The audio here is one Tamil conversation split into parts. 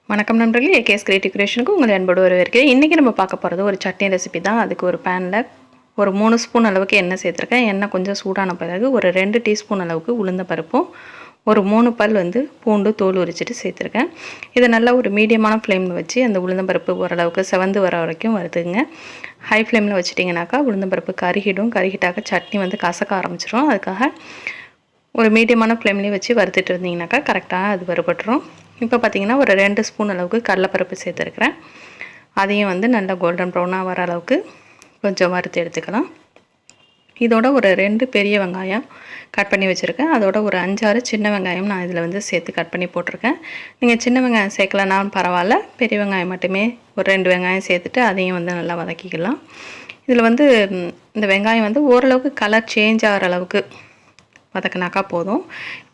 வணக்கம் நண்பர்களே, ஏகேஎஸ் கிரியேட்டிவ் கிரியேஷனுக்கு உங்களை அன்போடு வரவேற்கிறேன். இன்றைக்கி நம்ம பார்க்க போகிறது ஒரு சட்னி ரெசிபி தான். அதுக்கு ஒரு பேனில் ஒரு 3 ஸ்பூன் அளவுக்கு எண்ணெய் சேர்த்துருக்கேன். எண்ணெய் கொஞ்சம் சூடான பிறகு ஒரு 2 டீஸ்பூன் அளவுக்கு உளுந்த பருப்பும் ஒரு 3 பல் பூண்டு தோல் உரிச்சிட்டு சேர்த்துருக்கேன். இதை நல்லா ஒரு மீடியமான ஃப்ளேமில் வச்சு அந்த உளுந்தம்பருப்பு ஓரளவுக்கு செவந்து வர வரைக்கும் வறுத்துக்குங்க. ஹை ஃப்ளேமில் வச்சுட்டிங்கனாக்கா உளுந்தம்பருப்பு கருகிட்டாக்க சட்னி கசக்க ஆரம்பிச்சிடும். அதுக்காக ஒரு மீடியமான ஃப்ளேம்லேயே வச்சு வறுத்துட்டு இருந்தீங்கனாக்கா கரெக்டாக அது வறுபட்டுரும். இப்போ பார்த்திங்கன்னா ஒரு 2 ஸ்பூன் அளவுக்கு கடலைப்பருப்பு சேர்த்துருக்குறேன். அதையும் நல்லா கோல்டன் ப்ரௌனாக வர அளவுக்கு கொஞ்சம் வறுத்து எடுத்துக்கலாம். இதோட ஒரு 2 பெரிய வெங்காயம் கட் பண்ணி வச்சுருக்கேன். அதோட ஒரு 5-6 சின்ன வெங்காயம் நான் இதில் சேர்த்து கட் பண்ணி போட்டிருக்கேன். நீங்கள் சின்ன வெங்காயம் சேர்க்கலனாலும் பரவாயில்ல, பெரிய வெங்காயம் மட்டுமே ஒரு 2 வெங்காயம் சேர்த்துட்டு அதையும் நல்லா வதக்கிக்கலாம். இதில் இந்த வெங்காயம் ஓரளவுக்கு கலர் சேஞ்ச் ஆகிற அளவுக்கு வதக்கினாக்கா போதும்.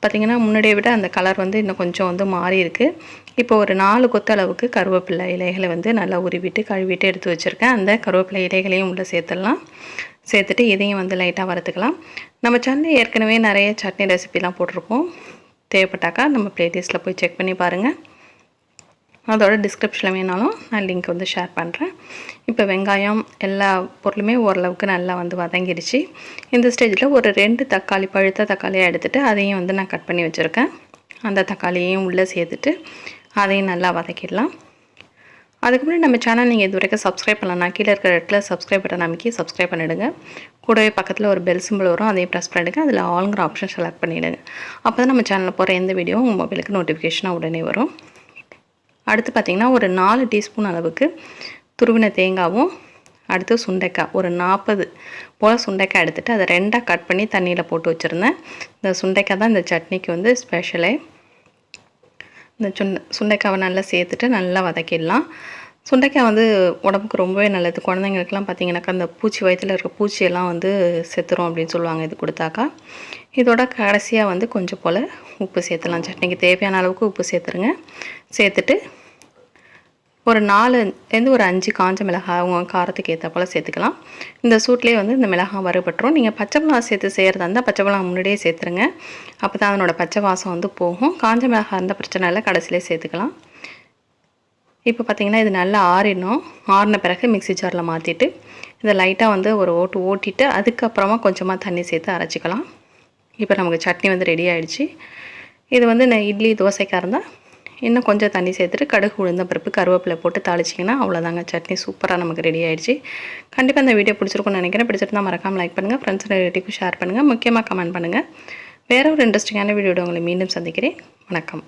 பார்த்திங்கன்னா முன்னாடியை விட அந்த கலர் இன்னும் கொஞ்சம் மாறி இருக்குது. இப்போ ஒரு 4 கொத்து அளவுக்கு கருவேப்பிலை இலைகளை நல்லா உருவிட்டு கழுவிட்டு எடுத்து வச்சுருக்கேன். அந்த கருவேப்பிலை இலைகளையும் உள்ளே சேர்த்துடலாம். சேர்த்துட்டு இதையும் லைட்டாக வறுத்துக்கலாம். நம்ம சேனலில் ஏற்கனவே நிறைய சட்னி ரெசிபிலாம் போட்டிருக்கோம். தேவைப்பட்டாக்கா நம்ம ப்ளேலிஸ்ட்டில் போய் செக் பண்ணி பாருங்கள். அதோட டிஸ்கிரிப்ஷனில் வேணாலும் நான் லிங்க் ஷேர் பண்ணுறேன். இப்போ வெங்காயம் எல்லா பொருளுமே ஓரளவுக்கு நல்லா வதங்கிடுச்சு. இந்த ஸ்டேஜில் ஒரு 2 தக்காளி, பழுத்த தக்காளியாக எடுத்துகிட்டு அதையும் நான் கட் பண்ணி வச்சுருக்கேன். அந்த தக்காளியையும் உள்ளே சேர்த்துட்டு அதையும் நல்லா வதக்கிடலாம். அதுக்கு முன்னாடி நம்ம சேனல் நீங்கள் இது வரைக்கும் சப்ஸ்கிரைப் பண்ணலாம். கீழே இருக்கிற இடத்துல சப்ஸ்கிரைப் பட்டன் அமைக்கி சப்ஸ்கிரைப் பண்ணிவிடுங்க. கூடவே பக்கத்தில் ஒரு பெல் சிம்பிள் வரும், அதையும் ப்ரெஸ் பண்ணிவிடுங்க. அதில் ஆளுங்கிற ஆப்ஷன் செலக்ட் பண்ணிவிடுங்க. அப்போ தான் நம்ம சேனலில் போகிற எந்த வீடியோவும் உங்கள் மொபைலுக்கு நோட்டிஃபிகேஷனாக உடனே வரும். அடுத்து பார்த்திங்கன்னா ஒரு 4 டீஸ்பூன் அளவுக்கு துருவின தேங்காவும், அடுத்து சுண்டைக்காய் ஒரு 40 போல் சுண்டைக்காய் எடுத்துகிட்டு அதை 2ஆக கட் பண்ணி தண்ணியில் போட்டு வச்சுருந்தேன். இந்த சுண்டைக்காய் தான் இந்த சட்னிக்கு ஸ்பெஷலே. இந்த சுண்டைக்காவை நல்லா சேர்த்துட்டு நல்லா வதக்கிடலாம். சுண்டைக்காய் உடம்புக்கு ரொம்பவே நல்லது. குழந்தைங்களுக்குலாம் பார்த்திங்கனாக்கா அந்த பூச்சி வயிற்றில் இருக்க பூச்சியெல்லாம் செத்துரும் அப்படின்னு சொல்லுவாங்க இது கொடுத்தாக்கா. இதோட கடைசியாக கொஞ்சம் போல் உப்பு சேர்த்துலாம். சட்னிக்கு தேவையான அளவுக்கு உப்பு சேர்த்துருங்க. சேர்த்துட்டு ஒரு 4 ஒரு 5 காஞ்ச மிளகாய் அவங்க காரத்துக்கு ஏற்ற போல் சேர்த்துக்கலாம். இந்த சூட்லேயே இந்த மிளகாய் வறுபட்டுரும். நீங்கள் பச்சை மிளகாய் சேர்த்து செய்கிறதா இருந்தால் பச்சை மிளகாய் முன்னாடியே சேர்த்துருங்க. அப்போ தான் அதனோட பச்சை வாசம் போகும். காஞ்ச மிளகாய் இருந்த பிரச்சனை இல்லை, கடைசியிலே சேர்த்துக்கலாம். இப்போ பார்த்திங்கன்னா இது நல்லா ஆறிடணும். ஆறின பிறகு மிக்ஸி ஜாரில் மாற்றிட்டு இதை லைட்டாக ஒரு ஓட்டிட்டு அதுக்கப்புறமா கொஞ்சமாக தண்ணி சேர்த்து அரைச்சிக்கலாம். இப்போ நமக்கு சட்னி ரெடி ஆகிடுச்சு. இது நான் இட்லி தோசைக்காக இருந்தால் இன்னும் கொஞ்சம் தண்ணி சேர்த்துட்டு கடுகு, உளுந்தம் பருப்பு, கருவேப்பிலை போட்டு தாளிச்சிங்கன்னா அவ்வளோதாங்க, சட்னி சூப்பராக நமக்கு ரெடி ஆகிடுச்சு. கண்டிப்பாக இந்த வீடியோ பிடிச்சிருக்குன்னு நினைக்கிறேன். பிடிச்சிருந்தா மறக்காமல் லைக் பண்ணுங்கள், ஃப்ரெண்ட்ஸ் ரிலேட்டிவ்க்கு ஷேர் பண்ணுங்கள், முக்கியமாக கமெண்ட் பண்ணுங்கள். வேறு ஒரு இன்ட்ரெஸ்டிங்கான வீடியோட உங்களை மீண்டும் சந்திக்கிறேன். வணக்கம்.